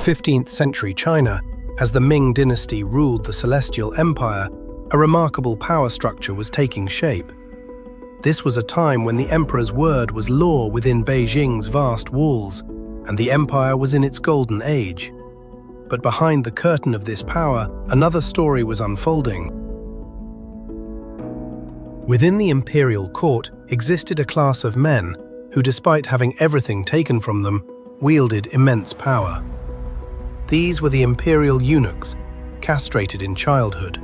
15th century China, as the Ming Dynasty ruled the Celestial Empire, a remarkable power structure was taking shape. This was a time when the emperor's word was law within Beijing's vast walls, and the empire was in its golden age. But behind the curtain of this power, another story was unfolding. Within the imperial court existed a class of men who, despite having everything taken from them, wielded immense power. These were the imperial eunuchs, castrated in childhood.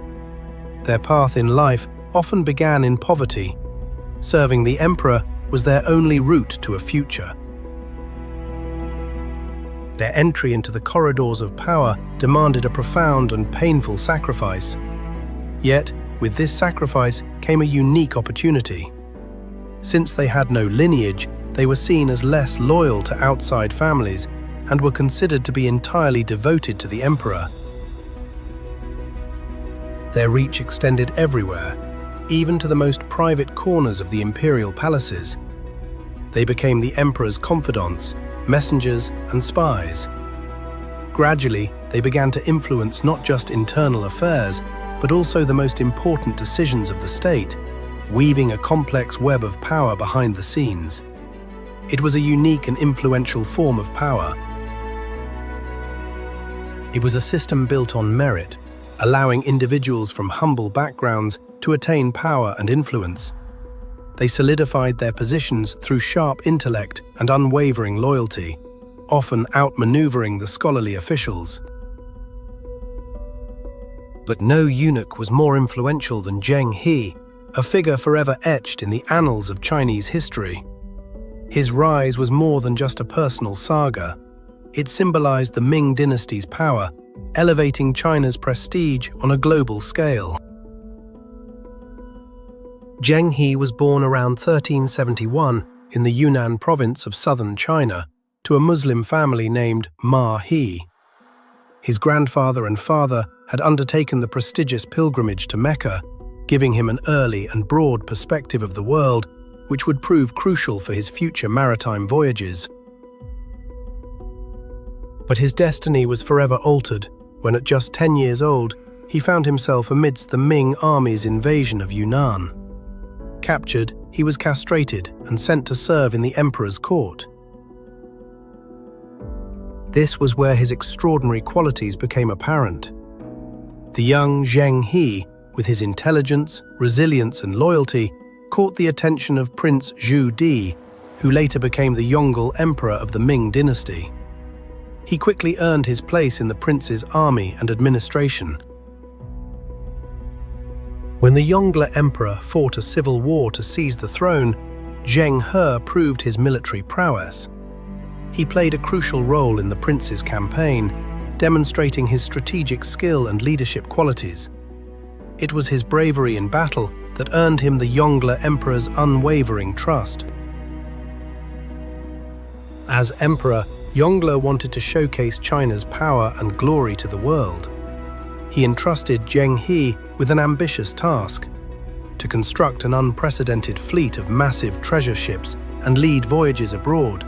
Their path in life often began in poverty. Serving the emperor was their only route to a future. Their entry into the corridors of power demanded a profound and painful sacrifice. Yet, with this sacrifice came a unique opportunity. Since they had no lineage, they were seen as less loyal to outside families and were considered to be entirely devoted to the emperor. Their reach extended everywhere, even to the most private corners of the imperial palaces. They became the emperor's confidants, messengers, and spies. Gradually, they began to influence not just internal affairs, but also the most important decisions of the state, weaving a complex web of power behind the scenes. It was a unique and influential form of power. It was a system built on merit, allowing individuals from humble backgrounds to attain power and influence. They solidified their positions through sharp intellect and unwavering loyalty, often outmaneuvering the scholarly officials. But no eunuch was more influential than Zheng He, a figure forever etched in the annals of Chinese history. His rise was more than just a personal saga. It symbolized the Ming Dynasty's power, elevating China's prestige on a global scale. Zheng He was born around 1371 in the Yunnan province of southern China to a Muslim family named Ma He. His grandfather and father had undertaken the prestigious pilgrimage to Mecca, giving him an early and broad perspective of the world, which would prove crucial for his future maritime voyages. But his destiny was forever altered when, at just 10 years old, he found himself amidst the Ming army's invasion of Yunnan. Captured, he was castrated and sent to serve in the emperor's court. This was where his extraordinary qualities became apparent. The young Zheng He, with his intelligence, resilience, and loyalty, caught the attention of Prince Zhu Di, who later became the Yongle Emperor of the Ming Dynasty. He quickly earned his place in the prince's army and administration. When the Yongle Emperor fought a civil war to seize the throne, Zheng He proved his military prowess. He played a crucial role in the prince's campaign, demonstrating his strategic skill and leadership qualities. It was his bravery in battle that earned him the Yongle Emperor's unwavering trust. As emperor, Yongle wanted to showcase China's power and glory to the world. He entrusted Zheng He with an ambitious task: to construct an unprecedented fleet of massive treasure ships and lead voyages abroad,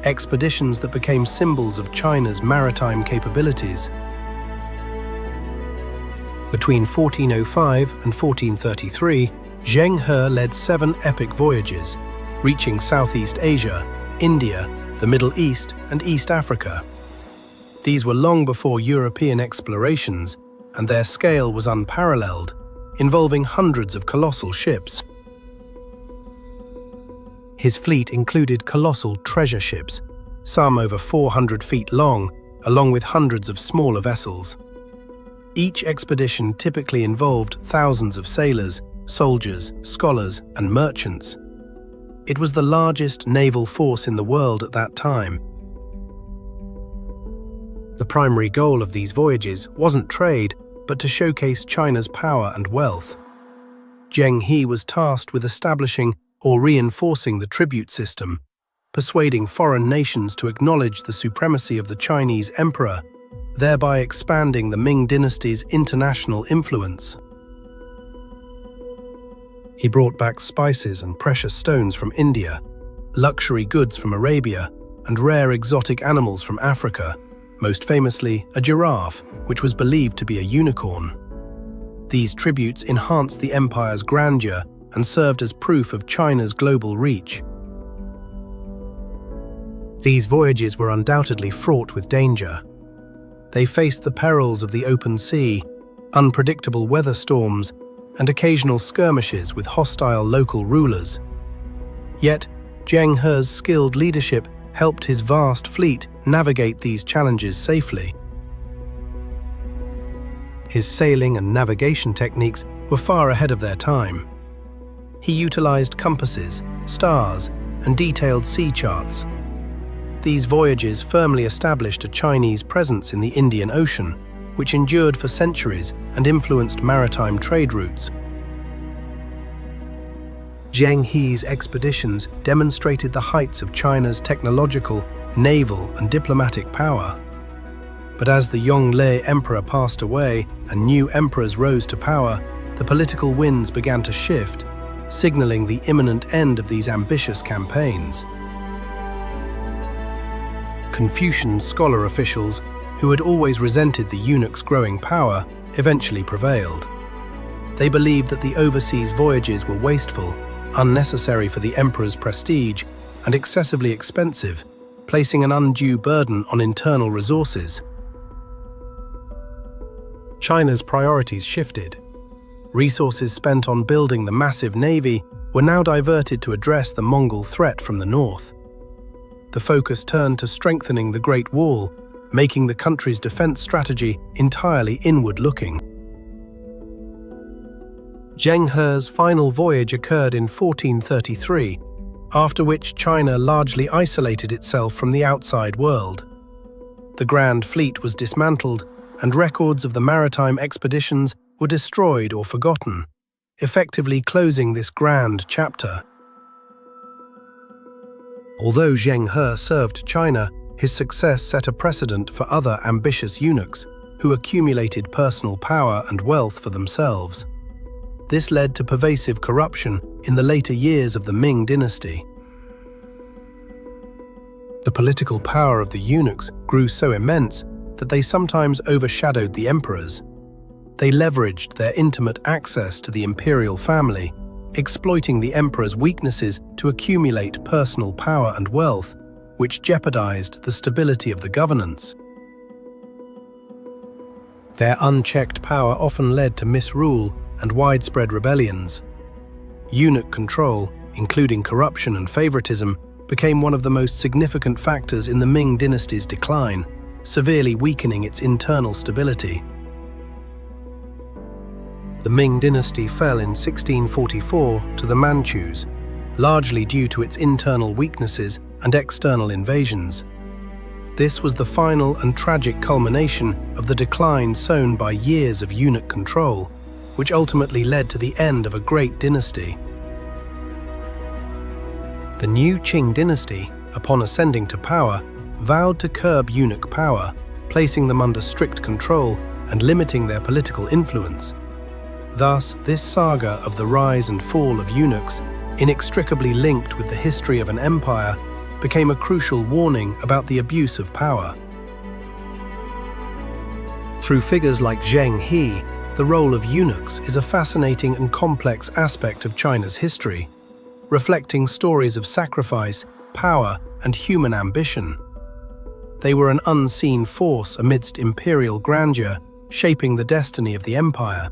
expeditions that became symbols of China's maritime capabilities. Between 1405 and 1433, Zheng He led 7 epic voyages, reaching Southeast Asia, India, the Middle East, and East Africa. These were long before European explorations, and their scale was unparalleled, involving hundreds of colossal ships. His fleet included colossal treasure ships, some over 400 feet long, along with hundreds of smaller vessels. Each expedition typically involved thousands of sailors, soldiers, scholars, and merchants. It was the largest naval force in the world at that time. The primary goal of these voyages wasn't trade, but to showcase China's power and wealth. Zheng He was tasked with establishing or reinforcing the tribute system, persuading foreign nations to acknowledge the supremacy of the Chinese emperor, thereby expanding the Ming Dynasty's international influence. He brought back spices and precious stones from India, luxury goods from Arabia, and rare exotic animals from Africa, most famously a giraffe, which was believed to be a unicorn. These tributes enhanced the empire's grandeur and served as proof of China's global reach. These voyages were undoubtedly fraught with danger. They faced the perils of the open sea, unpredictable weather storms, and occasional skirmishes with hostile local rulers. Yet, Zheng He's skilled leadership helped his vast fleet navigate these challenges safely. His sailing and navigation techniques were far ahead of their time. He utilized compasses, stars, and detailed sea charts. These voyages firmly established a Chinese presence in the Indian Ocean, which endured for centuries and influenced maritime trade routes. Zheng He's expeditions demonstrated the heights of China's technological, naval, and diplomatic power. But as the Yongle Emperor passed away and new emperors rose to power, the political winds began to shift, signaling the imminent end of these ambitious campaigns. Confucian scholar officials, who had always resented the eunuch's growing power, eventually prevailed. They believed that the overseas voyages were wasteful, unnecessary for the emperor's prestige, and excessively expensive, placing an undue burden on internal resources. China's priorities shifted. Resources spent on building the massive navy were now diverted to address the Mongol threat from the north. The focus turned to strengthening the Great Wall, making the country's defense strategy entirely inward-looking. Zheng He's final voyage occurred in 1433, after which China largely isolated itself from the outside world. The Grand Fleet was dismantled, and records of the maritime expeditions were destroyed or forgotten, effectively closing this grand chapter. Although Zheng He served China, his success set a precedent for other ambitious eunuchs who accumulated personal power and wealth for themselves. This led to pervasive corruption in the later years of the Ming Dynasty. The political power of the eunuchs grew so immense that they sometimes overshadowed the emperors. They leveraged their intimate access to the imperial family, exploiting the emperor's weaknesses to accumulate personal power and wealth, which jeopardized the stability of the governance. Their unchecked power often led to misrule and widespread rebellions. Eunuch control, including corruption and favoritism, became one of the most significant factors in the Ming dynasty's decline, severely weakening its internal stability. The Ming dynasty fell in 1644 to the Manchus, largely due to its internal weaknesses and external invasions. This was the final and tragic culmination of the decline sown by years of eunuch control, which ultimately led to the end of a great dynasty. The new Qing dynasty, upon ascending to power, vowed to curb eunuch power, placing them under strict control and limiting their political influence. Thus, this saga of the rise and fall of eunuchs, inextricably linked with the history of an empire, became a crucial warning about the abuse of power. Through figures like Zheng He, the role of eunuchs is a fascinating and complex aspect of China's history, reflecting stories of sacrifice, power, and human ambition. They were an unseen force amidst imperial grandeur, shaping the destiny of the empire.